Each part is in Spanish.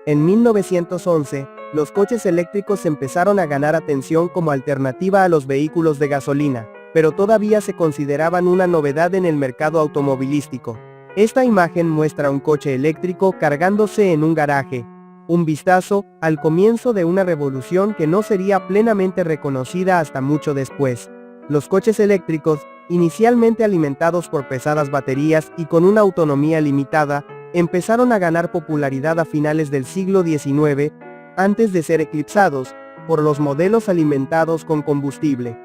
En 1911, los coches eléctricos empezaron a ganar atención como alternativa a los vehículos de gasolina, pero todavía se consideraban una novedad en el mercado automovilístico. Esta imagen muestra un coche eléctrico cargándose en un garaje, un vistazo al comienzo de una revolución que no sería plenamente reconocida hasta mucho después. Los coches eléctricos, inicialmente alimentados por pesadas baterías y con una autonomía limitada, empezaron a ganar popularidad a finales del siglo XIX, antes de ser eclipsados por los modelos alimentados con combustible.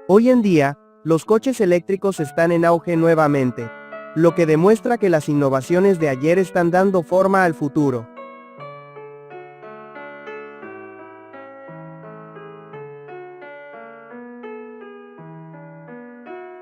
Hoy en día, los coches eléctricos están en auge nuevamente, lo que demuestra que las innovaciones de ayer están dando forma al futuro.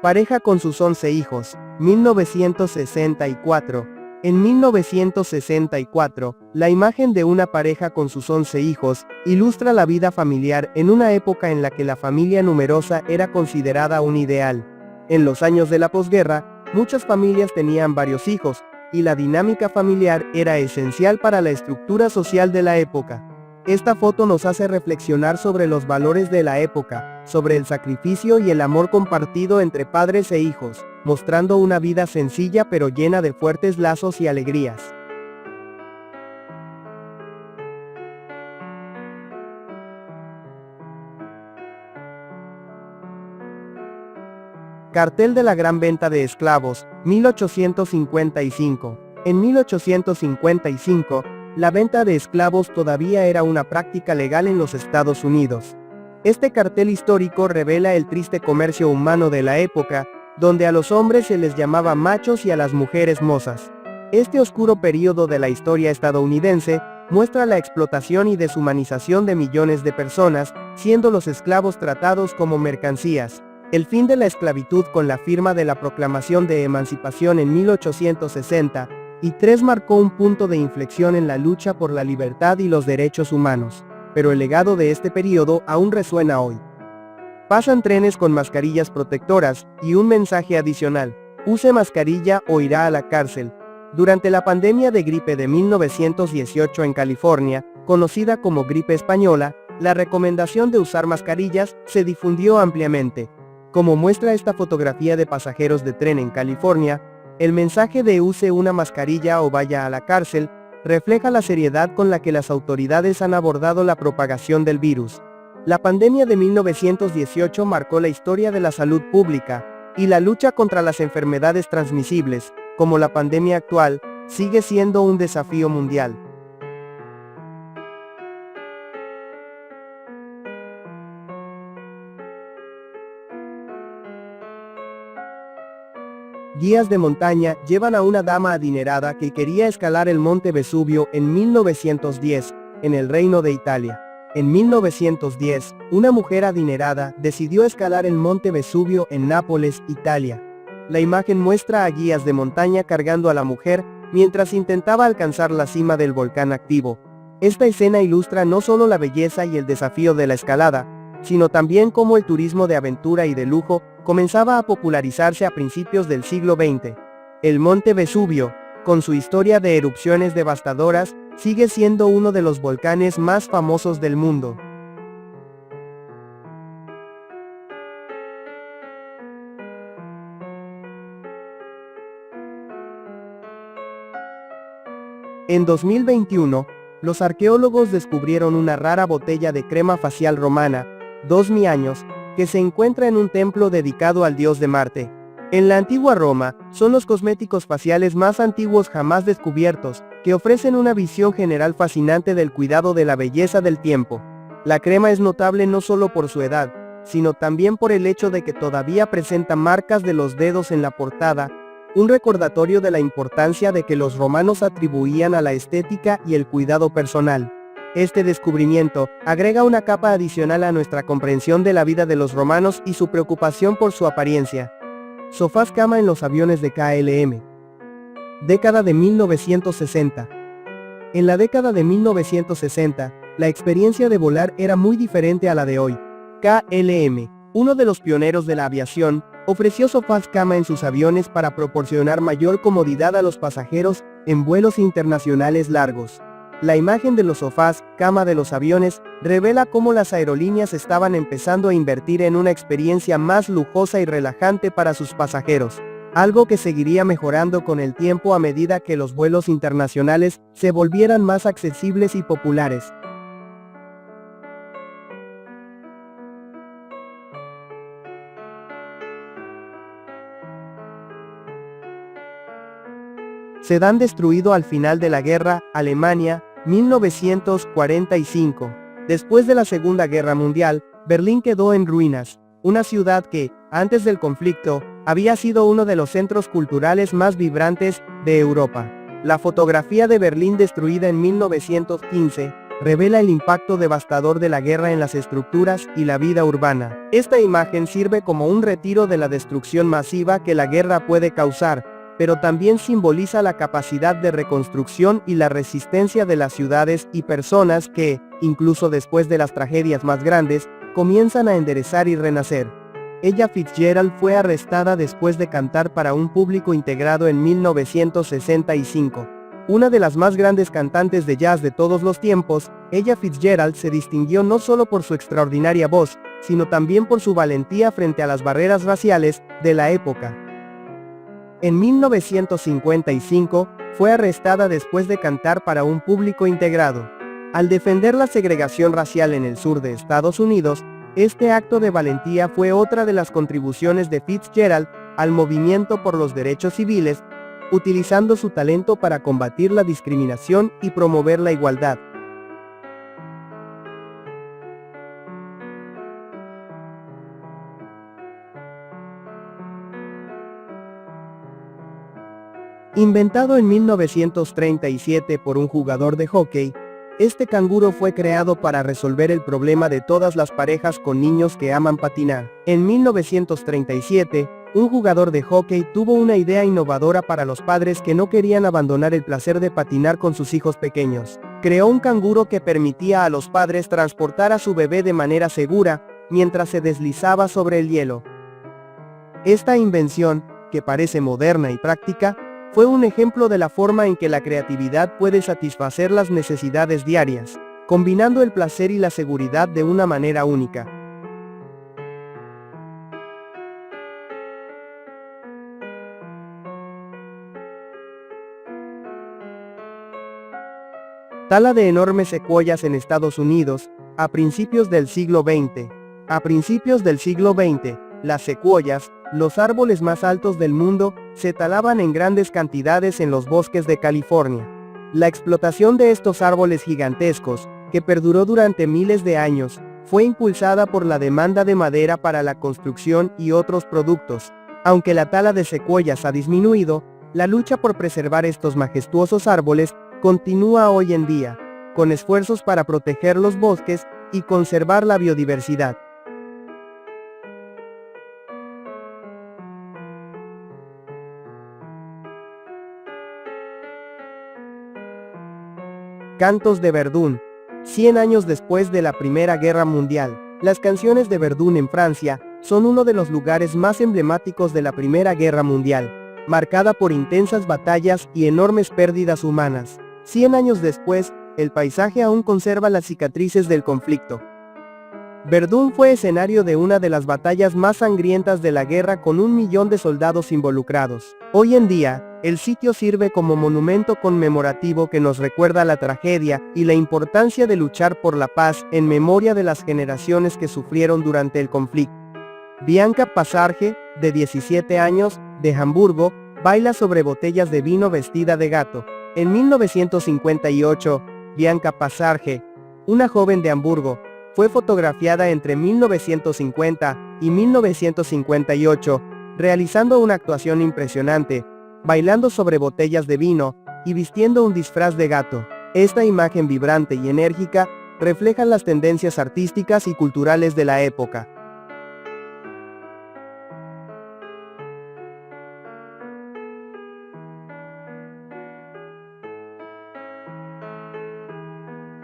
Pareja con sus 11 hijos, 1964. En 1964, la imagen de una pareja con sus 11 hijos ilustra la vida familiar en una época en la que la familia numerosa era considerada un ideal. En los años de la posguerra, muchas familias tenían varios hijos, y la dinámica familiar era esencial para la estructura social de la época. Esta foto nos hace reflexionar sobre los valores de la época, sobre el sacrificio y el amor compartido entre padres e hijos, mostrando una vida sencilla pero llena de fuertes lazos y alegrías. Cartel de la Gran Venta de Esclavos, 1855. En 1855, la venta de esclavos todavía era una práctica legal en los Estados Unidos. Este cartel histórico revela el triste comercio humano de la época, donde a los hombres se les llamaba machos y a las mujeres mozas. Este oscuro periodo de la historia estadounidense muestra la explotación y deshumanización de millones de personas, siendo los esclavos tratados como mercancías. El fin de la esclavitud con la firma de la Proclamación de Emancipación en 1863 marcó un punto de inflexión en la lucha por la libertad y los derechos humanos. Pero el legado de este periodo aún resuena hoy. Pasan trenes con mascarillas protectoras, y un mensaje adicional: use mascarilla o irá a la cárcel. Durante la pandemia de gripe de 1918 en California, conocida como gripe española, la recomendación de usar mascarillas se difundió ampliamente. Como muestra esta fotografía de pasajeros de tren en California, el mensaje de use una mascarilla o vaya a la cárcel refleja la seriedad con la que las autoridades han abordado la propagación del virus. La pandemia de 1918 marcó la historia de la salud pública, y la lucha contra las enfermedades transmisibles, como la pandemia actual, sigue siendo un desafío mundial. Guías de montaña llevan a una dama adinerada que quería escalar el monte Vesubio en 1910, en el Reino de Italia. En 1910, una mujer adinerada decidió escalar el monte Vesubio en Nápoles, Italia. La imagen muestra a guías de montaña cargando a la mujer mientras intentaba alcanzar la cima del volcán activo. Esta escena ilustra no solo la belleza y el desafío de la escalada, sino también cómo el turismo de aventura y de lujo comenzaba a popularizarse a principios del siglo XX. El monte Vesubio, con su historia de erupciones devastadoras, sigue siendo uno de los volcanes más famosos del mundo. En 2021, los arqueólogos descubrieron una rara botella de crema facial romana, 2000 años, que se encuentra en un templo dedicado al dios de Marte. En la antigua Roma, son los cosméticos faciales más antiguos jamás descubiertos, que ofrecen una visión general fascinante del cuidado de la belleza del tiempo. La crema es notable no solo por su edad, sino también por el hecho de que todavía presenta marcas de los dedos en la portada, un recordatorio de la importancia de que los romanos atribuían a la estética y el cuidado personal. Este descubrimiento agrega una capa adicional a nuestra comprensión de la vida de los romanos y su preocupación por su apariencia. Sofás cama en los aviones de KLM. Década de 1960. En la década de 1960, la experiencia de volar era muy diferente a la de hoy. KLM, uno de los pioneros de la aviación, ofreció sofás cama en sus aviones para proporcionar mayor comodidad a los pasajeros en vuelos internacionales largos. La imagen de los sofás, cama de los aviones, revela cómo las aerolíneas estaban empezando a invertir en una experiencia más lujosa y relajante para sus pasajeros, algo que seguiría mejorando con el tiempo a medida que los vuelos internacionales se volvieran más accesibles y populares. Sedán destruido al final de la guerra, Alemania, 1945. Después de la Segunda Guerra Mundial, Berlín quedó en ruinas, una ciudad que, antes del conflicto, había sido uno de los centros culturales más vibrantes de Europa. La fotografía de Berlín destruida en 1915 revela el impacto devastador de la guerra en las estructuras y la vida urbana. Esta imagen sirve como un retiro de la destrucción masiva que la guerra puede causar, pero también simboliza la capacidad de reconstrucción y la resistencia de las ciudades y personas que, incluso después de las tragedias más grandes, comienzan a enderezar y renacer. Ella Fitzgerald fue arrestada después de cantar para un público integrado en 1965. Una de las más grandes cantantes de jazz de todos los tiempos, Ella Fitzgerald se distinguió no solo por su extraordinaria voz, sino también por su valentía frente a las barreras raciales de la época. En 1955, fue arrestada después de cantar para un público integrado. Al defender la segregación racial en el sur de Estados Unidos, este acto de valentía fue otra de las contribuciones de Fitzgerald al movimiento por los derechos civiles, utilizando su talento para combatir la discriminación y promover la igualdad. Inventado en 1937 por un jugador de hockey, este canguro fue creado para resolver el problema de todas las parejas con niños que aman patinar. En 1937, un jugador de hockey tuvo una idea innovadora para los padres que no querían abandonar el placer de patinar con sus hijos pequeños. Creó un canguro que permitía a los padres transportar a su bebé de manera segura, mientras se deslizaba sobre el hielo. Esta invención, que parece moderna y práctica, fue un ejemplo de la forma en que la creatividad puede satisfacer las necesidades diarias, combinando el placer y la seguridad de una manera única. Tala de enormes secuoyas en Estados Unidos, a principios del siglo XX. A principios del siglo XX, las secuoyas, los árboles más altos del mundo, se talaban en grandes cantidades en los bosques de California. La explotación de estos árboles gigantescos, que perduró durante miles de años, fue impulsada por la demanda de madera para la construcción y otros productos. Aunque la tala de secuoyas ha disminuido, la lucha por preservar estos majestuosos árboles continúa hoy en día, con esfuerzos para proteger los bosques y conservar la biodiversidad. Cantos de Verdún. 100 años después de la Primera Guerra Mundial, las canciones de Verdún en Francia son uno de los lugares más emblemáticos de la Primera Guerra Mundial, marcada por intensas batallas y enormes pérdidas humanas. 100 años después, el paisaje aún conserva las cicatrices del conflicto. Verdún fue escenario de una de las batallas más sangrientas de la guerra con 1 millón de soldados involucrados. Hoy en día, el sitio sirve como monumento conmemorativo que nos recuerda la tragedia y la importancia de luchar por la paz en memoria de las generaciones que sufrieron durante el conflicto. Bianca Passarge, de 17 años, de Hamburgo, baila sobre botellas de vino vestida de gato. En 1958, Bianca Passarge, una joven de Hamburgo, fue fotografiada entre 1950 y 1958, realizando una actuación impresionante, bailando sobre botellas de vino y vistiendo un disfraz de gato. Esta imagen vibrante y enérgica refleja las tendencias artísticas y culturales de la época.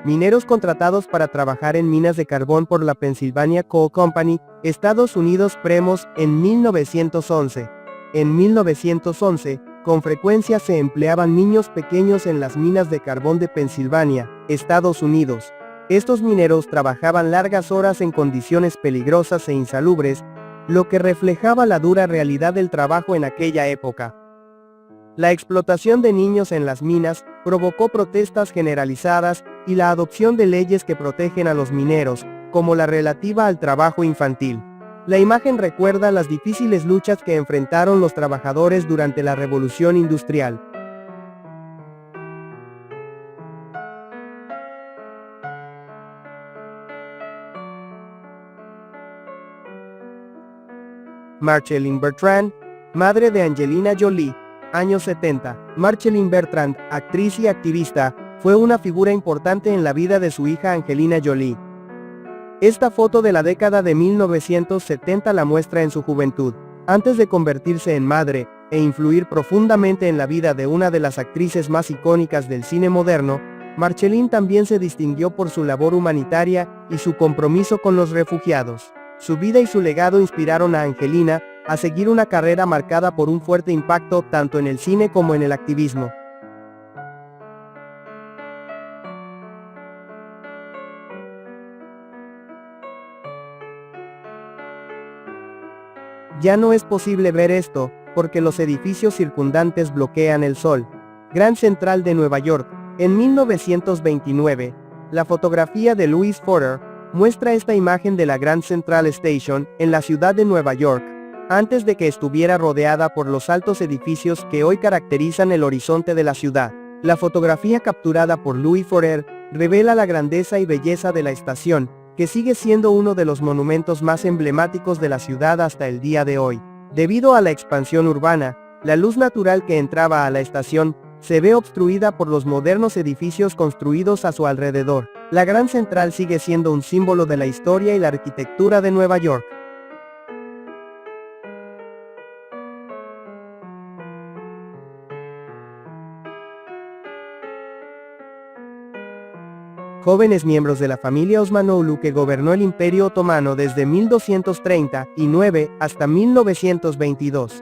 Mineros contratados para trabajar en minas de carbón por la Pennsylvania Coal Company, Estados Unidos. Premos, en 1911. En 1911, Con frecuencia se empleaban niños pequeños en las minas de carbón de Pensilvania, Estados Unidos. Estos mineros trabajaban largas horas en condiciones peligrosas e insalubres, lo que reflejaba la dura realidad del trabajo en aquella época. La explotación de niños en las minas provocó protestas generalizadas y la adopción de leyes que protegen a los mineros, como la relativa al trabajo infantil. La imagen recuerda las difíciles luchas que enfrentaron los trabajadores durante la Revolución Industrial. Marceline Bertrand, madre de Angelina Jolie, años 70. Marceline Bertrand, actriz y activista, fue una figura importante en la vida de su hija Angelina Jolie. Esta foto de la década de 1970 la muestra en su juventud. Antes de convertirse en madre, e influir profundamente en la vida de una de las actrices más icónicas del cine moderno, Marceline también se distinguió por su labor humanitaria y su compromiso con los refugiados. Su vida y su legado inspiraron a Angelina a seguir una carrera marcada por un fuerte impacto tanto en el cine como en el activismo. Ya no es posible ver esto, porque los edificios circundantes bloquean el sol. Grand Central de Nueva York. En 1929, la fotografía de Louis Porter muestra esta imagen de la Grand Central Station en la ciudad de Nueva York, antes de que estuviera rodeada por los altos edificios que hoy caracterizan el horizonte de la ciudad. La fotografía capturada por Louis Porter revela la grandeza y belleza de la estación, que sigue siendo uno de los monumentos más emblemáticos de la ciudad hasta el día de hoy. Debido a la expansión urbana, la luz natural que entraba a la estación se ve obstruida por los modernos edificios construidos a su alrededor. La Gran Central sigue siendo un símbolo de la historia y la arquitectura de Nueva York. Jóvenes miembros de la familia Osmanoğlu que gobernó el Imperio Otomano desde 1239 hasta 1922.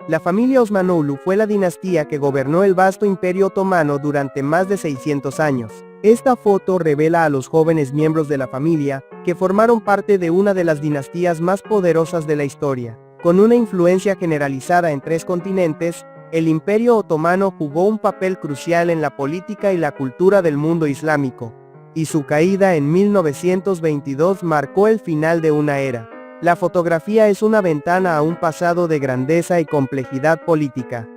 La familia Osmanoğlu fue la dinastía que gobernó el vasto Imperio Otomano durante más de 600 años. Esta foto revela a los jóvenes miembros de la familia, que formaron parte de una de las dinastías más poderosas de la historia. Con una influencia generalizada en 3 continentes, el Imperio Otomano jugó un papel crucial en la política y la cultura del mundo islámico, y su caída en 1922 marcó el final de una era. La fotografía es una ventana a un pasado de grandeza y complejidad política.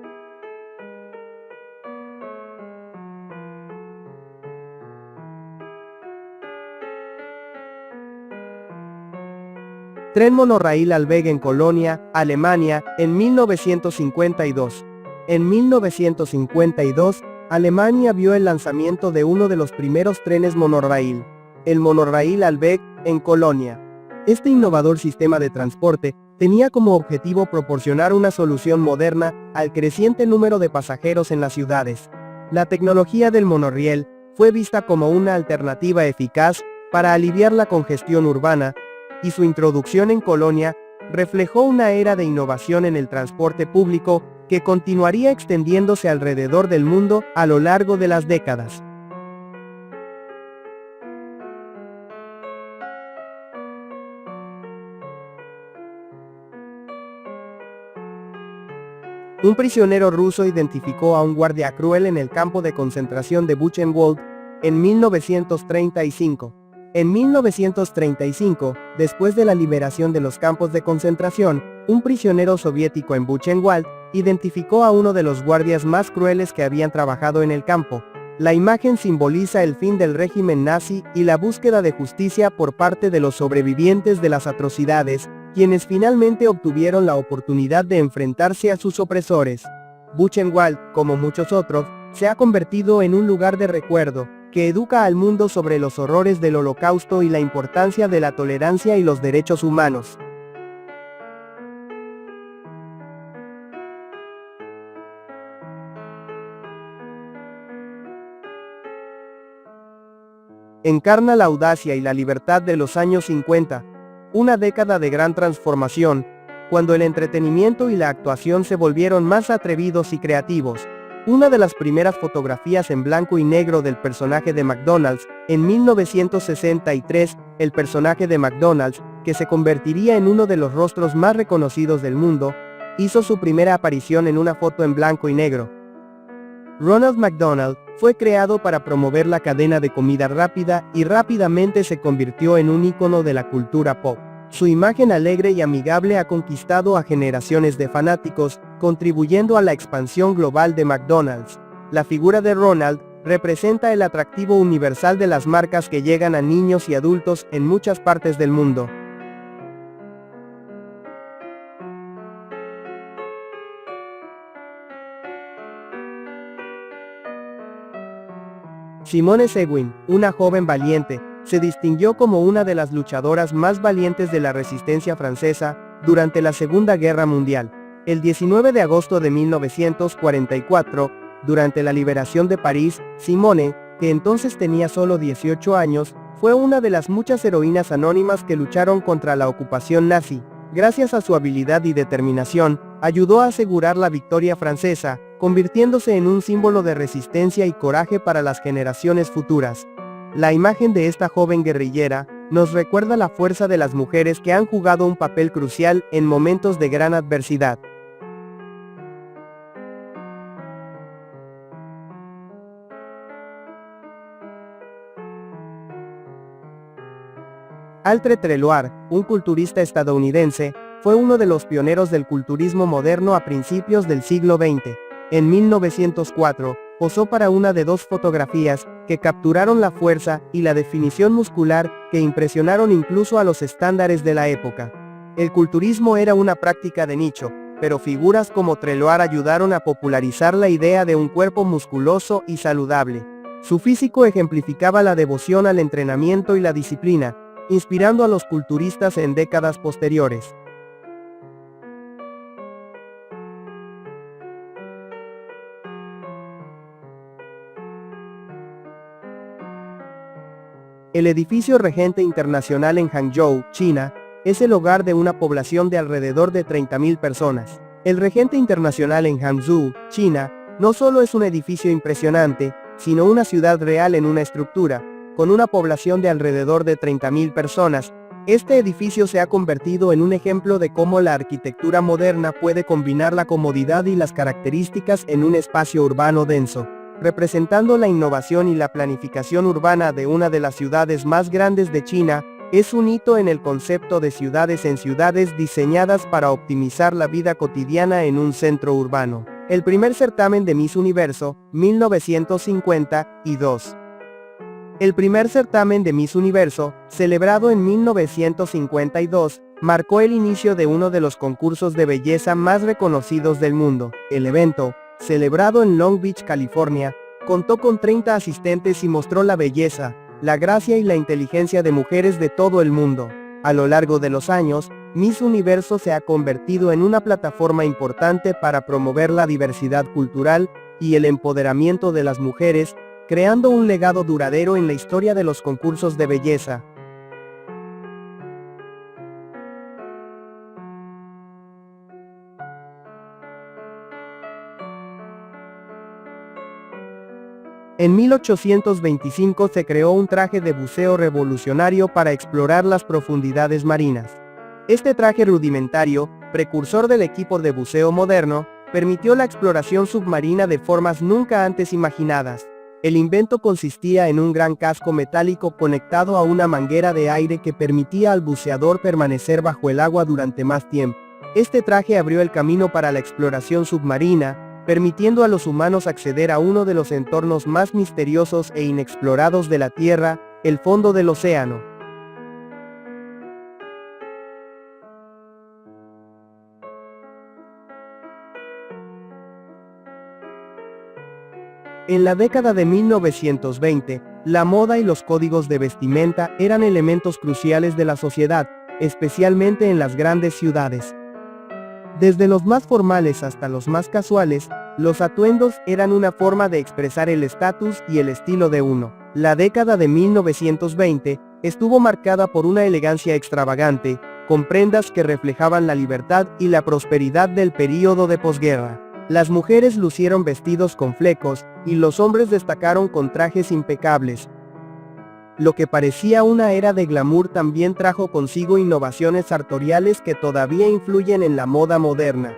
Tren monorraíl Albeg en Colonia, Alemania, en 1952. En 1952, Alemania vio el lanzamiento de uno de los primeros trenes monorraíl, el monorraíl Albeg, en Colonia. Este innovador sistema de transporte tenía como objetivo proporcionar una solución moderna al creciente número de pasajeros en las ciudades. La tecnología del monorriel fue vista como una alternativa eficaz para aliviar la congestión urbana, y su introducción en Colonia reflejó una era de innovación en el transporte público que continuaría extendiéndose alrededor del mundo a lo largo de las décadas. Un prisionero ruso identificó a un guardia cruel en el campo de concentración de Buchenwald en 1935. En 1935, después de la liberación de los campos de concentración, un prisionero soviético en Buchenwald identificó a uno de los guardias más crueles que habían trabajado en el campo. La imagen simboliza el fin del régimen nazi y la búsqueda de justicia por parte de los sobrevivientes de las atrocidades, quienes finalmente obtuvieron la oportunidad de enfrentarse a sus opresores. Buchenwald, como muchos otros, se ha convertido en un lugar de recuerdo, que educa al mundo sobre los horrores del Holocausto y la importancia de la tolerancia y los derechos humanos. Encarna la audacia y la libertad de los años 50, una década de gran transformación, cuando el entretenimiento y la actuación se volvieron más atrevidos y creativos. Una de las primeras fotografías en blanco y negro del personaje de McDonald's, en 1963, el personaje de McDonald's, que se convertiría en uno de los rostros más reconocidos del mundo, hizo su primera aparición en una foto en blanco y negro. Ronald McDonald fue creado para promover la cadena de comida rápida y rápidamente se convirtió en un ícono de la cultura pop. Su imagen alegre y amigable ha conquistado a generaciones de fanáticos, contribuyendo a la expansión global de McDonald's. La figura de Ronald representa el atractivo universal de las marcas que llegan a niños y adultos en muchas partes del mundo. Simone Seguin, una joven valiente, se distinguió como una de las luchadoras más valientes de la resistencia francesa durante la Segunda Guerra Mundial. El 19 de agosto de 1944, durante la liberación de París, Simone, que entonces tenía solo 18 años, fue una de las muchas heroínas anónimas que lucharon contra la ocupación nazi. Gracias a su habilidad y determinación, ayudó a asegurar la victoria francesa, convirtiéndose en un símbolo de resistencia y coraje para las generaciones futuras. La imagen de esta joven guerrillera nos recuerda la fuerza de las mujeres que han jugado un papel crucial en momentos de gran adversidad. Alfred Treloar, un culturista estadounidense, fue uno de los pioneros del culturismo moderno a principios del siglo XX. En 1904, posó para una de dos fotografías, que capturaron la fuerza y la definición muscular, que impresionaron incluso a los estándares de la época. El culturismo era una práctica de nicho, pero figuras como Treloar ayudaron a popularizar la idea de un cuerpo musculoso y saludable. Su físico ejemplificaba la devoción al entrenamiento y la disciplina, inspirando a los culturistas en décadas posteriores. El edificio Regente Internacional en Hangzhou, China, es el hogar de una población de alrededor de 30.000 personas. El Regente Internacional en Hangzhou, China, no solo es un edificio impresionante, sino una ciudad real en una estructura, con una población de alrededor de 30.000 personas. Este edificio se ha convertido en un ejemplo de cómo la arquitectura moderna puede combinar la comodidad y las características en un espacio urbano denso, representando la innovación y la planificación urbana de una de las ciudades más grandes de China. Es un hito en el concepto de ciudades en ciudades diseñadas para optimizar la vida cotidiana en un centro urbano. El primer certamen de Miss Universo, 1952. El primer certamen de Miss Universo, celebrado en 1952, marcó el inicio de uno de los concursos de belleza más reconocidos del mundo. El evento, celebrado en Long Beach, California, contó con 30 asistentes y mostró la belleza, la gracia y la inteligencia de mujeres de todo el mundo. A lo largo de los años, Miss Universo se ha convertido en una plataforma importante para promover la diversidad cultural y el empoderamiento de las mujeres, creando un legado duradero en la historia de los concursos de belleza. En 1825 se creó un traje de buceo revolucionario para explorar las profundidades marinas. Este traje rudimentario, precursor del equipo de buceo moderno, permitió la exploración submarina de formas nunca antes imaginadas. El invento consistía en un gran casco metálico conectado a una manguera de aire que permitía al buceador permanecer bajo el agua durante más tiempo. Este traje abrió el camino para la exploración submarina, permitiendo a los humanos acceder a uno de los entornos más misteriosos e inexplorados de la Tierra, el fondo del océano. En la década de 1920, la moda y los códigos de vestimenta eran elementos cruciales de la sociedad, especialmente en las grandes ciudades. Desde los más formales hasta los más casuales, los atuendos eran una forma de expresar el estatus y el estilo de uno. La década de 1920 estuvo marcada por una elegancia extravagante, con prendas que reflejaban la libertad y la prosperidad del período de posguerra. Las mujeres lucieron vestidos con flecos, y los hombres destacaron con trajes impecables. Lo que parecía una era de glamour también trajo consigo innovaciones sartoriales que todavía influyen en la moda moderna.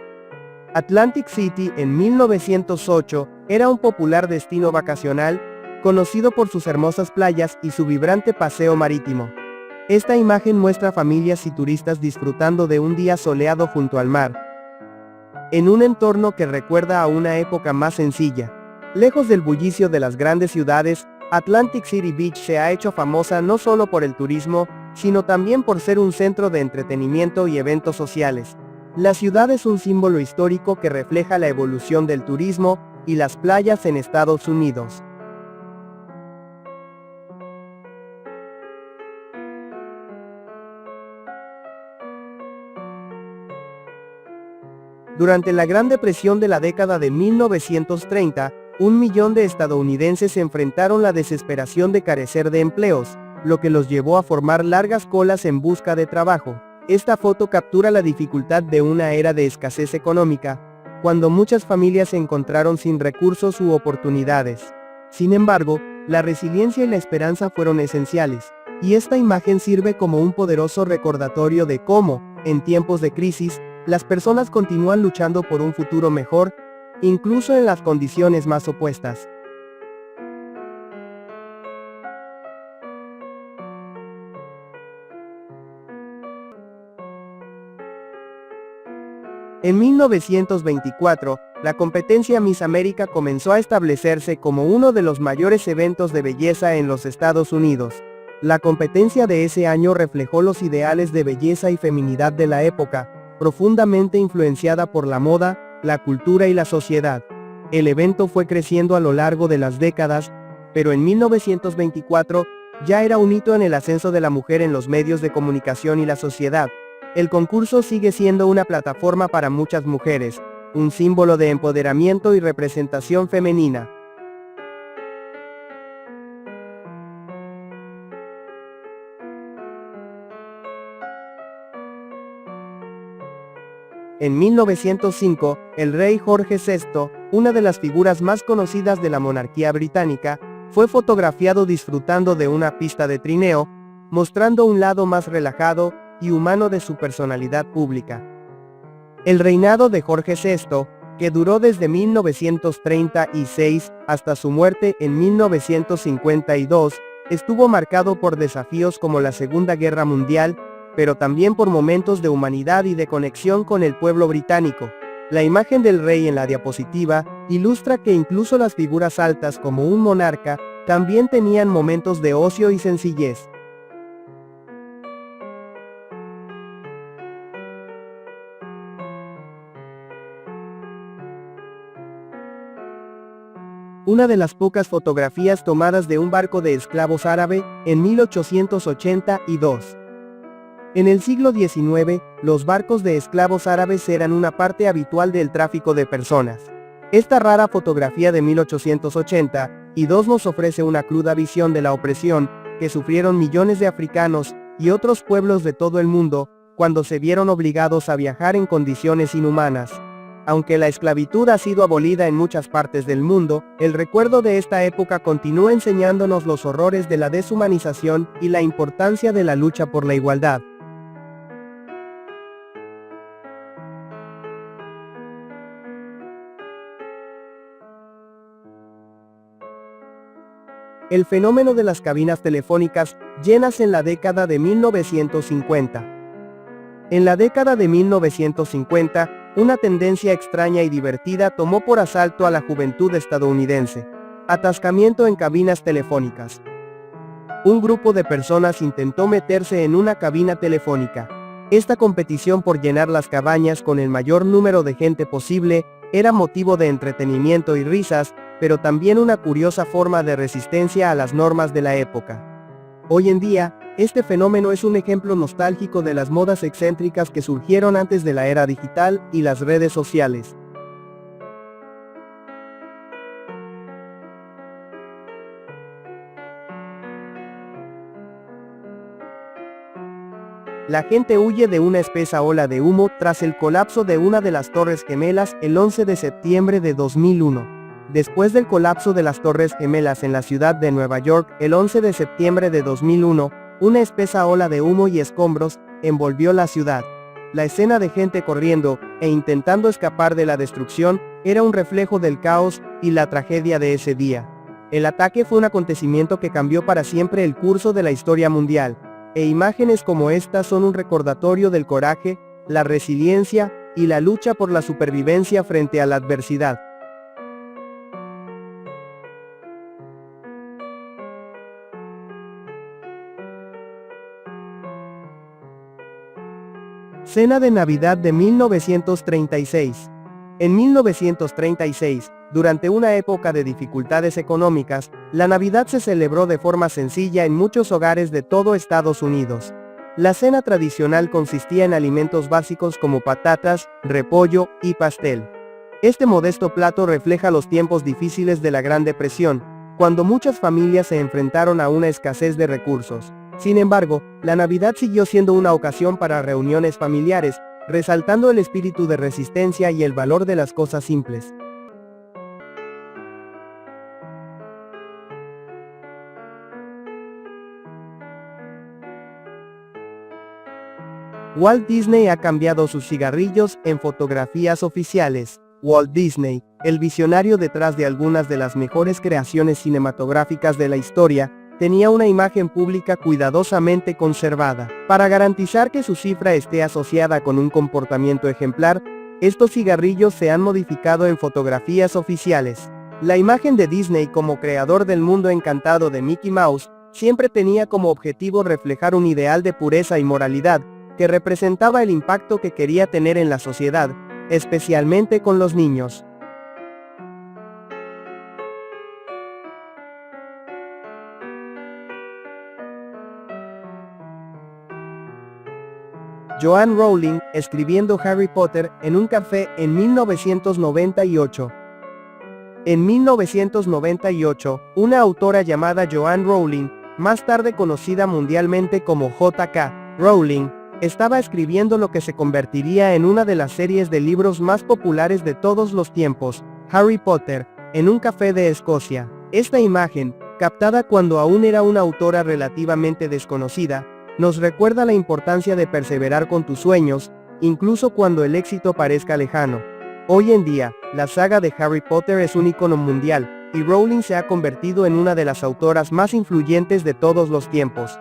Atlantic City en 1908 era un popular destino vacacional, conocido por sus hermosas playas y su vibrante paseo marítimo. Esta imagen muestra familias y turistas disfrutando de un día soleado junto al mar, en un entorno que recuerda a una época más sencilla. Lejos del bullicio de las grandes ciudades, Atlantic City Beach se ha hecho famosa no solo por el turismo, sino también por ser un centro de entretenimiento y eventos sociales. La ciudad es un símbolo histórico que refleja la evolución del turismo y las playas en Estados Unidos. Durante la Gran Depresión de la década de 1930, 1 millón de estadounidenses enfrentaron la desesperación de carecer de empleos, lo que los llevó a formar largas colas en busca de trabajo. Esta foto captura la dificultad de una era de escasez económica, cuando muchas familias se encontraron sin recursos u oportunidades. Sin embargo, la resiliencia y la esperanza fueron esenciales, y esta imagen sirve como un poderoso recordatorio de cómo, en tiempos de crisis, las personas continúan luchando por un futuro mejor, incluso en las condiciones más opuestas. En 1924, la competencia Miss América comenzó a establecerse como uno de los mayores eventos de belleza en los Estados Unidos. La competencia de ese año reflejó los ideales de belleza y feminidad de la época, profundamente influenciada por la moda, la cultura y la sociedad. El evento fue creciendo a lo largo de las décadas, pero en 1924, ya era un hito en el ascenso de la mujer en los medios de comunicación y la sociedad. El concurso sigue siendo una plataforma para muchas mujeres, un símbolo de empoderamiento y representación femenina. En 1905, el rey Jorge VI, una de las figuras más conocidas de la monarquía británica, fue fotografiado disfrutando de una pista de trineo, mostrando un lado más relajado y humano de su personalidad pública. El reinado de Jorge VI, que duró desde 1936 hasta su muerte en 1952, estuvo marcado por desafíos como la Segunda Guerra Mundial, pero también por momentos de humanidad y de conexión con el pueblo británico. La imagen del rey en la diapositiva ilustra que incluso las figuras altas como un monarca, también tenían momentos de ocio y sencillez. Una de las pocas fotografías tomadas de un barco de esclavos árabe, en 1882. En el siglo XIX, los barcos de esclavos árabes eran una parte habitual del tráfico de personas. Esta rara fotografía de 1882 nos ofrece una cruda visión de la opresión que sufrieron millones de africanos y otros pueblos de todo el mundo, cuando se vieron obligados a viajar en condiciones inhumanas. Aunque la esclavitud ha sido abolida en muchas partes del mundo, el recuerdo de esta época continúa enseñándonos los horrores de la deshumanización y la importancia de la lucha por la igualdad. El fenómeno de las cabinas telefónicas llenas en la década de 1950. En la década de 1950, una tendencia extraña y divertida tomó por asalto a la juventud estadounidense. Atascamiento en cabinas telefónicas. Un grupo de personas intentó meterse en una cabina telefónica. Esta competición por llenar las cabañas con el mayor número de gente posible era motivo de entretenimiento y risas, pero también una curiosa forma de resistencia a las normas de la época. Hoy en día, este fenómeno es un ejemplo nostálgico de las modas excéntricas que surgieron antes de la era digital y las redes sociales. La gente huye de una espesa ola de humo tras el colapso de una de las Torres Gemelas el 11 de septiembre de 2001. Después del colapso de las Torres Gemelas en la ciudad de Nueva York el 11 de septiembre de 2001, una espesa ola de humo y escombros envolvió la ciudad. La escena de gente corriendo e intentando escapar de la destrucción era un reflejo del caos y la tragedia de ese día. El ataque fue un acontecimiento que cambió para siempre el curso de la historia mundial, e imágenes como esta son un recordatorio del coraje, la resiliencia y la lucha por la supervivencia frente a la adversidad. Cena de Navidad de 1936. En 1936, durante una época de dificultades económicas, la Navidad se celebró de forma sencilla en muchos hogares de todo Estados Unidos. La cena tradicional consistía en alimentos básicos como patatas, repollo y pastel. Este modesto plato refleja los tiempos difíciles de la Gran Depresión, cuando muchas familias se enfrentaron a una escasez de recursos. Sin embargo, la Navidad siguió siendo una ocasión para reuniones familiares, resaltando el espíritu de resistencia y el valor de las cosas simples. Walt Disney ha cambiado sus cigarrillos en fotografías oficiales. Walt Disney, el visionario detrás de algunas de las mejores creaciones cinematográficas de la historia, tenía una imagen pública cuidadosamente conservada. Para garantizar que su cifra esté asociada con un comportamiento ejemplar, estos cigarrillos se han modificado en fotografías oficiales. La imagen de Disney como creador del mundo encantado de Mickey Mouse, siempre tenía como objetivo reflejar un ideal de pureza y moralidad, que representaba el impacto que quería tener en la sociedad, especialmente con los niños. Joanne Rowling, escribiendo Harry Potter en un café en 1998. En 1998, una autora llamada Joanne Rowling, más tarde conocida mundialmente como J.K. Rowling, estaba escribiendo lo que se convertiría en una de las series de libros más populares de todos los tiempos, Harry Potter, en un café de Escocia. Esta imagen, captada cuando aún era una autora relativamente desconocida, nos recuerda la importancia de perseverar con tus sueños, incluso cuando el éxito parezca lejano. Hoy en día, la saga de Harry Potter es un icono mundial, y Rowling se ha convertido en una de las autoras más influyentes de todos los tiempos.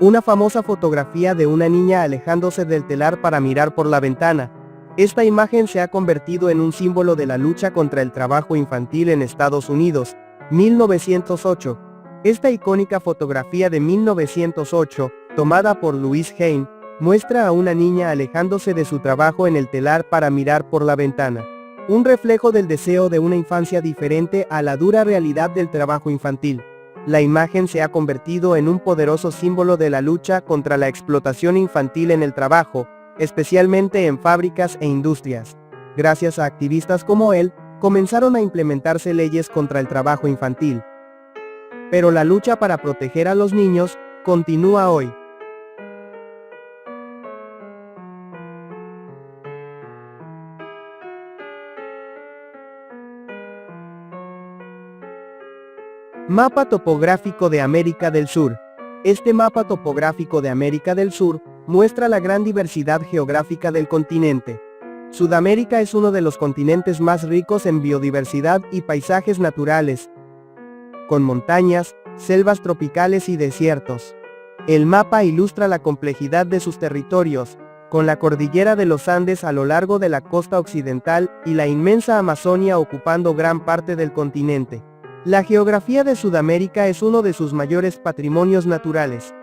Una famosa fotografía de una niña alejándose del telar para mirar por la ventana. Esta imagen se ha convertido en un símbolo de la lucha contra el trabajo infantil en Estados Unidos, 1908. Esta icónica fotografía de 1908, tomada por Louise Hay, muestra a una niña alejándose de su trabajo en el telar para mirar por la ventana. Un reflejo del deseo de una infancia diferente a la dura realidad del trabajo infantil. La imagen se ha convertido en un poderoso símbolo de la lucha contra la explotación infantil en el trabajo, especialmente en fábricas e industrias. Gracias a activistas como él, comenzaron a implementarse leyes contra el trabajo infantil. Pero la lucha para proteger a los niños continúa hoy. Mapa topográfico de América del Sur. Este mapa topográfico de América del Sur muestra la gran diversidad geográfica del continente. Sudamérica es uno de los continentes más ricos en biodiversidad y paisajes naturales, con montañas, selvas tropicales y desiertos. El mapa ilustra la complejidad de sus territorios, con la cordillera de los Andes a lo largo de la costa occidental y la inmensa Amazonia ocupando gran parte del continente. La geografía de Sudamérica es uno de sus mayores patrimonios naturales.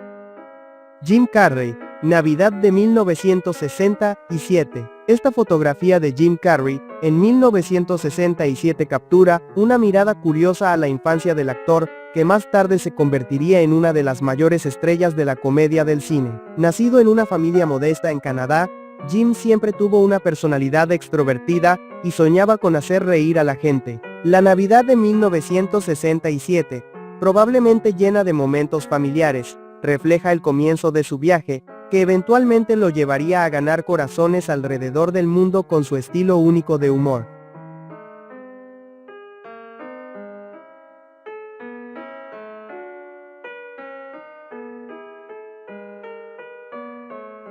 Jim Carrey, Navidad de 1967. Esta fotografía de Jim Carrey, en 1967 captura una mirada curiosa a la infancia del actor, que más tarde se convertiría en una de las mayores estrellas de la comedia del cine. Nacido en una familia modesta en Canadá, Jim siempre tuvo una personalidad extrovertida y soñaba con hacer reír a la gente. La Navidad de 1967, probablemente llena de momentos familiares, refleja el comienzo de su viaje, que eventualmente lo llevaría a ganar corazones alrededor del mundo con su estilo único de humor.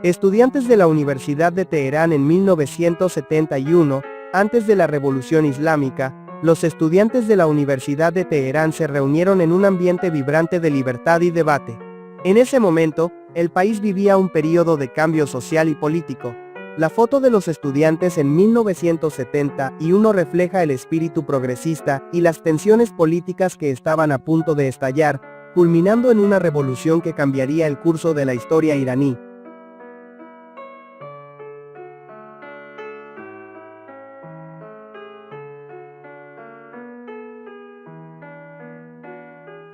Estudiantes de la Universidad de Teherán en 1971, antes de la Revolución Islámica, los estudiantes de la Universidad de Teherán se reunieron en un ambiente vibrante de libertad y debate. En ese momento, el país vivía un período de cambio social y político. La foto de los estudiantes en 1971 refleja el espíritu progresista y las tensiones políticas que estaban a punto de estallar, culminando en una revolución que cambiaría el curso de la historia iraní.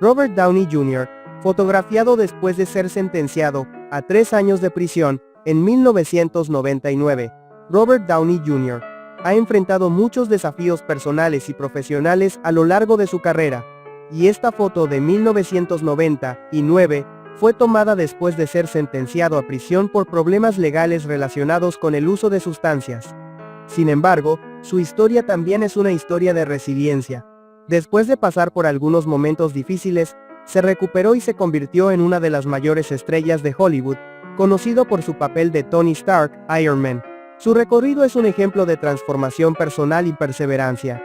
Robert Downey Jr., fotografiado después de ser sentenciado a 3 años de prisión en 1999. Robert Downey Jr. ha enfrentado muchos desafíos personales y profesionales a lo largo de su carrera, y esta foto de 1999 fue tomada después de ser sentenciado a prisión por problemas legales relacionados con el uso de sustancias. Sin embargo, su historia también es una historia de resiliencia. Después de pasar por algunos momentos difíciles, se recuperó y se convirtió en una de las mayores estrellas de Hollywood, conocido por su papel de Tony Stark, Iron Man. Su recorrido es un ejemplo de transformación personal y perseverancia.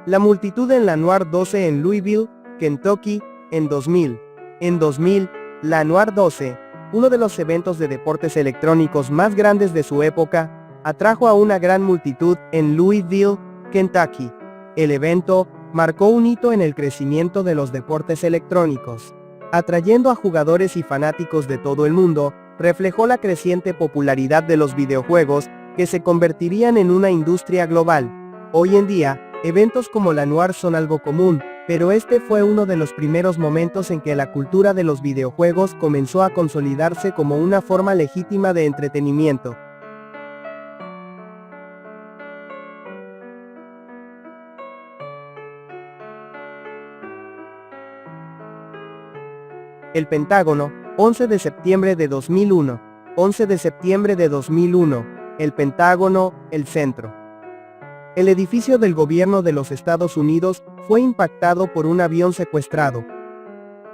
La multitud en la Noir 12 en Louisville, Kentucky, en 2000. En 2000, la Noir 12, uno de los eventos de deportes electrónicos más grandes de su época, atrajo a una gran multitud en Louisville, Kentucky. El evento marcó un hito en el crecimiento de los deportes electrónicos. Atrayendo a jugadores y fanáticos de todo el mundo, reflejó la creciente popularidad de los videojuegos, que se convertirían en una industria global. Hoy en día, eventos como la Noir son algo común, pero este fue uno de los primeros momentos en que la cultura de los videojuegos comenzó a consolidarse como una forma legítima de entretenimiento. El Pentágono, 11 de septiembre de 2001. 11 de septiembre de 2001. El Pentágono, el centro. El edificio del gobierno de los Estados Unidos fue impactado por un avión secuestrado.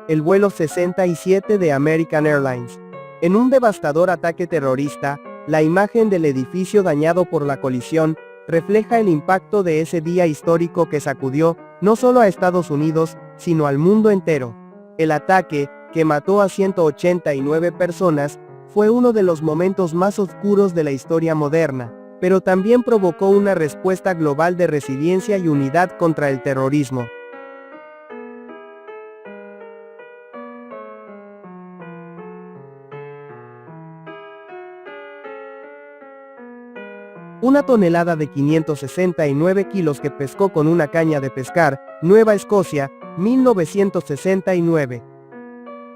El vuelo 67 de American Airlines. En un devastador ataque terrorista, la imagen del edificio dañado por la colisión refleja el impacto de ese día histórico que sacudió no solo a Estados Unidos, sino al mundo entero. El ataque, que mató a 189 personas, fue uno de los momentos más oscuros de la historia moderna, pero también provocó una respuesta global de resiliencia y unidad contra el terrorismo. Una tonelada de 569 kilos que pescó con una caña de pescar, Nueva Escocia, 1969.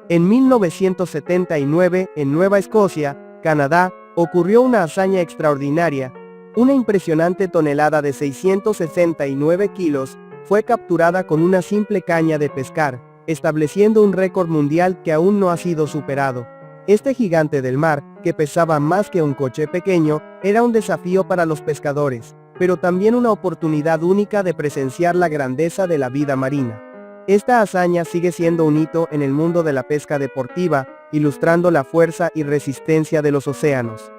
En 1979, en Nueva Escocia, Canadá, ocurrió una hazaña extraordinaria. Una impresionante tonelada de 669 kilos fue capturada con una simple caña de pescar, estableciendo un récord mundial que aún no ha sido superado. Este gigante del mar, que pesaba más que un coche pequeño, era un desafío para los pescadores, pero también una oportunidad única de presenciar la grandeza de la vida marina. Esta hazaña sigue siendo un hito en el mundo de la pesca deportiva, ilustrando la fuerza y resistencia de los océanos.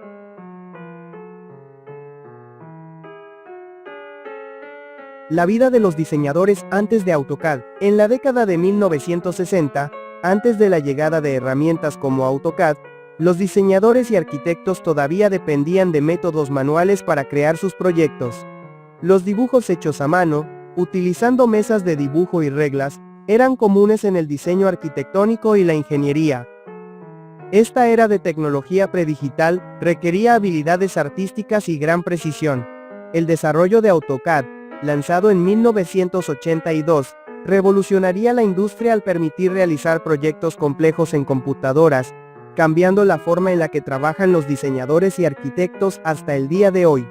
La vida de los diseñadores antes de AutoCAD. En la década de 1960, antes de la llegada de herramientas como AutoCAD, los diseñadores y arquitectos todavía dependían de métodos manuales para crear sus proyectos. Los dibujos hechos a mano, utilizando mesas de dibujo y reglas, eran comunes en el diseño arquitectónico y la ingeniería. Esta era de tecnología predigital requería habilidades artísticas y gran precisión. El desarrollo de AutoCAD lanzado en 1982, revolucionaría la industria al permitir realizar proyectos complejos en computadoras, cambiando la forma en la que trabajan los diseñadores y arquitectos hasta el día de hoy.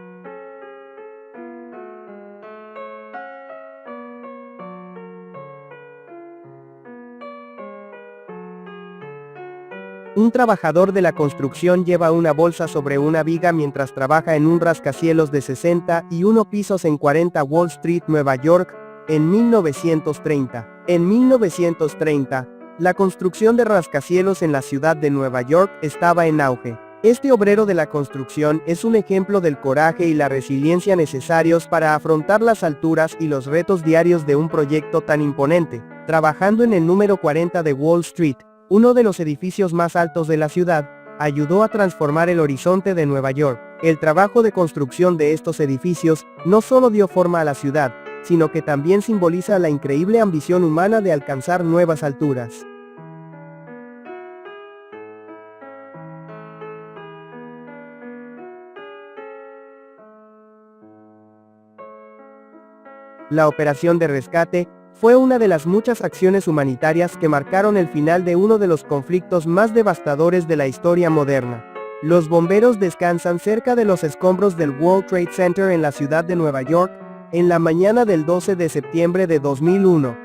Un trabajador de la construcción lleva una bolsa sobre una viga mientras trabaja en un rascacielos de 61 pisos en 40 Wall Street, Nueva York, en 1930. En 1930, la construcción de rascacielos en la ciudad de Nueva York estaba en auge. Este obrero de la construcción es un ejemplo del coraje y la resiliencia necesarios para afrontar las alturas y los retos diarios de un proyecto tan imponente, trabajando en el número 40 de Wall Street. Uno de los edificios más altos de la ciudad, ayudó a transformar el horizonte de Nueva York. El trabajo de construcción de estos edificios no solo dio forma a la ciudad, sino que también simboliza la increíble ambición humana de alcanzar nuevas alturas. La operación de rescate fue una de las muchas acciones humanitarias que marcaron el final de uno de los conflictos más devastadores de la historia moderna. Los bomberos descansan cerca de los escombros del World Trade Center en la ciudad de Nueva York, en la mañana del 12 de septiembre de 2001.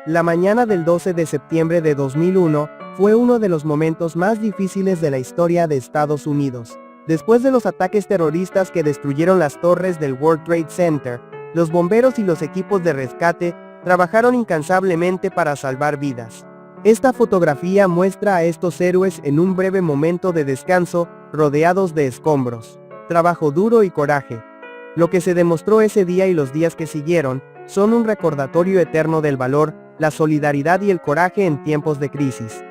La mañana del 12 de septiembre de 2001 fue uno de los momentos más difíciles de la historia de Estados Unidos. Después de los ataques terroristas que destruyeron las torres del World Trade Center, los bomberos y los equipos de rescate trabajaron incansablemente para salvar vidas. Esta fotografía muestra a estos héroes en un breve momento de descanso, rodeados de escombros. Trabajo duro y coraje. Lo que se demostró ese día y los días que siguieron, son un recordatorio eterno del valor, la solidaridad y el coraje en tiempos de crisis.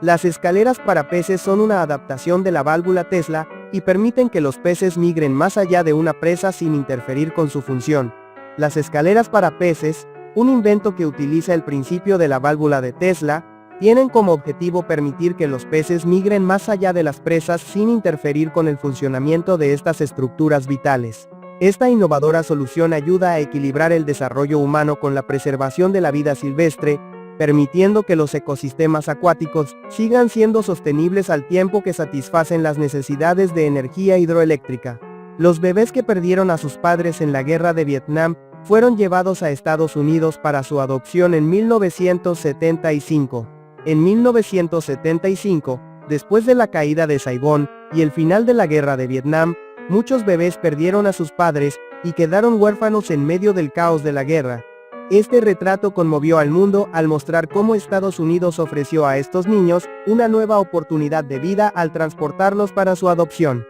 Las escaleras para peces son una adaptación de la válvula Tesla, y permiten que los peces migren más allá de una presa sin interferir con su función. Las escaleras para peces, un invento que utiliza el principio de la válvula de Tesla, tienen como objetivo permitir que los peces migren más allá de las presas sin interferir con el funcionamiento de estas estructuras vitales. Esta innovadora solución ayuda a equilibrar el desarrollo humano con la preservación de la vida silvestre, permitiendo que los ecosistemas acuáticos sigan siendo sostenibles al tiempo que satisfacen las necesidades de energía hidroeléctrica. Los bebés que perdieron a sus padres en la guerra de Vietnam fueron llevados a Estados Unidos para su adopción en 1975. En 1975, después de la caída de Saigón y el final de la guerra de Vietnam, muchos bebés perdieron a sus padres y quedaron huérfanos en medio del caos de la guerra. Este retrato conmovió al mundo al mostrar cómo Estados Unidos ofreció a estos niños una nueva oportunidad de vida al transportarlos para su adopción.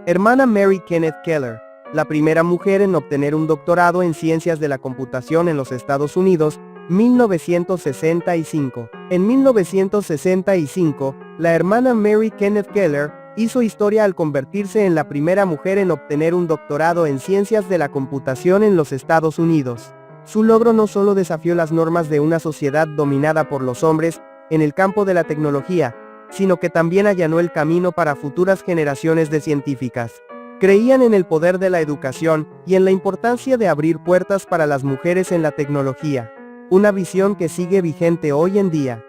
Hermana Mary Kenneth Keller, la primera mujer en obtener un doctorado en ciencias de la computación en los Estados Unidos, 1965. En 1965, la hermana Mary Kenneth Keller hizo historia al convertirse en la primera mujer en obtener un doctorado en ciencias de la computación en los Estados Unidos. Su logro no solo desafió las normas de una sociedad dominada por los hombres en el campo de la tecnología, sino que también allanó el camino para futuras generaciones de científicas. Creían en el poder de la educación y en la importancia de abrir puertas para las mujeres en la tecnología. Una visión que sigue vigente hoy en día.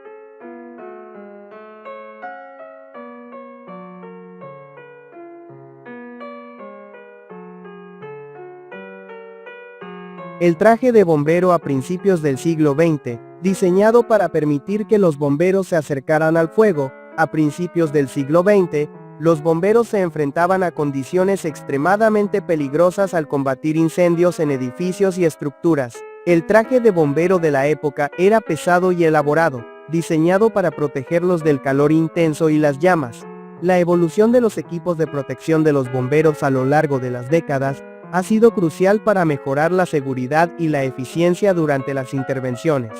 El traje de bombero a principios del siglo XX, diseñado para permitir que los bomberos se acercaran al fuego. A principios del siglo XX, los bomberos se enfrentaban a condiciones extremadamente peligrosas al combatir incendios en edificios y estructuras. El traje de bombero de la época era pesado y elaborado, diseñado para protegerlos del calor intenso y las llamas. La evolución de los equipos de protección de los bomberos a lo largo de las décadas ha sido crucial para mejorar la seguridad y la eficiencia durante las intervenciones.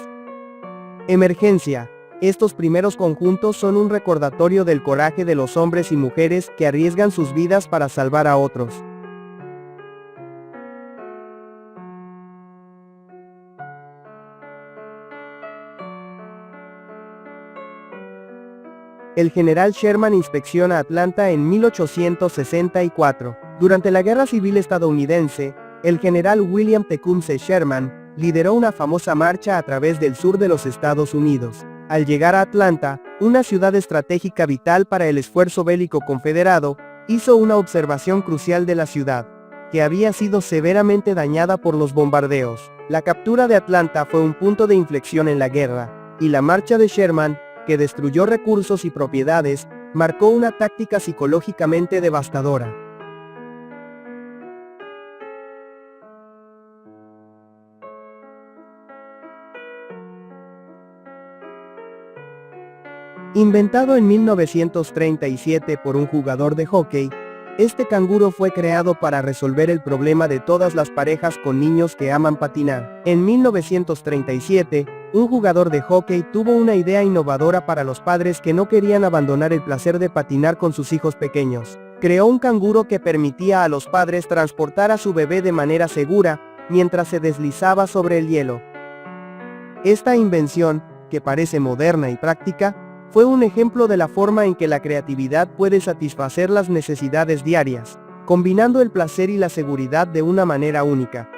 Emergencia. Estos primeros conjuntos son un recordatorio del coraje de los hombres y mujeres que arriesgan sus vidas para salvar a otros. El general Sherman inspecciona Atlanta en 1864. Durante la Guerra Civil estadounidense, el general William Tecumseh Sherman lideró una famosa marcha a través del sur de los Estados Unidos. Al llegar a Atlanta, una ciudad estratégica vital para el esfuerzo bélico confederado, hizo una observación crucial de la ciudad, que había sido severamente dañada por los bombardeos. La captura de Atlanta fue un punto de inflexión en la guerra, y la marcha de Sherman, que destruyó recursos y propiedades, marcó una táctica psicológicamente devastadora. Inventado en 1937 por un jugador de hockey, este canguro fue creado para resolver el problema de todas las parejas con niños que aman patinar. En 1937, un jugador de hockey tuvo una idea innovadora para los padres que no querían abandonar el placer de patinar con sus hijos pequeños. Creó un canguro que permitía a los padres transportar a su bebé de manera segura, mientras se deslizaba sobre el hielo. Esta invención, que parece moderna y práctica, fue un ejemplo de la forma en que la creatividad puede satisfacer las necesidades diarias, combinando el placer y la seguridad de una manera única.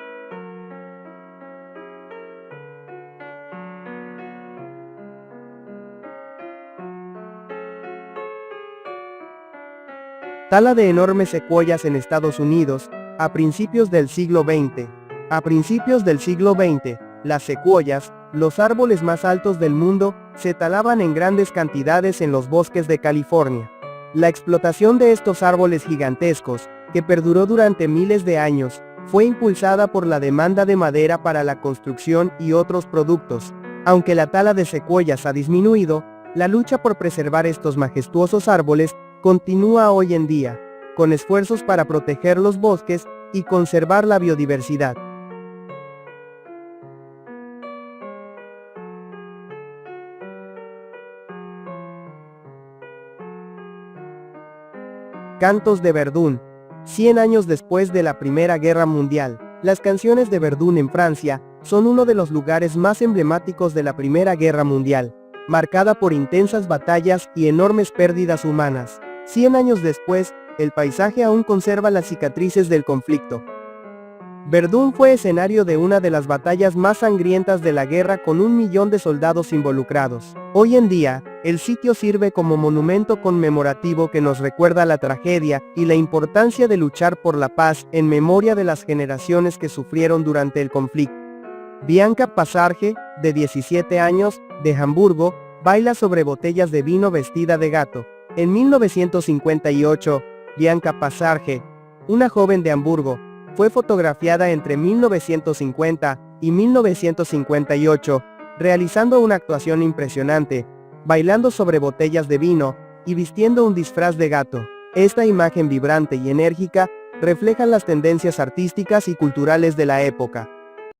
Tala de enormes secuoyas en Estados Unidos, a principios del siglo XX. A principios del siglo XX, las secuoyas, los árboles más altos del mundo, se talaban en grandes cantidades en los bosques de California. La explotación de estos árboles gigantescos, que perduró durante miles de años, fue impulsada por la demanda de madera para la construcción y otros productos. Aunque la tala de secuoyas ha disminuido, la lucha por preservar estos majestuosos árboles continúa hoy en día, con esfuerzos para proteger los bosques y conservar la biodiversidad. Cantos de Verdún. 100 años después de la Primera Guerra Mundial, las canciones de Verdún en Francia son uno de los lugares más emblemáticos de la Primera Guerra Mundial, marcada por intensas batallas y enormes pérdidas humanas. 100 años después, el paisaje aún conserva las cicatrices del conflicto. Verdún fue escenario de una de las batallas más sangrientas de la guerra con 1 millón de soldados involucrados. Hoy en día, el sitio sirve como monumento conmemorativo que nos recuerda la tragedia y la importancia de luchar por la paz en memoria de las generaciones que sufrieron durante el conflicto. Bianca Passarge, de 17 años, de Hamburgo, baila sobre botellas de vino vestida de gato. En 1958, Bianca Passarge, una joven de Hamburgo, fue fotografiada entre 1950 y 1958, realizando una actuación impresionante, bailando sobre botellas de vino y vistiendo un disfraz de gato. Esta imagen vibrante y enérgica refleja las tendencias artísticas y culturales de la época.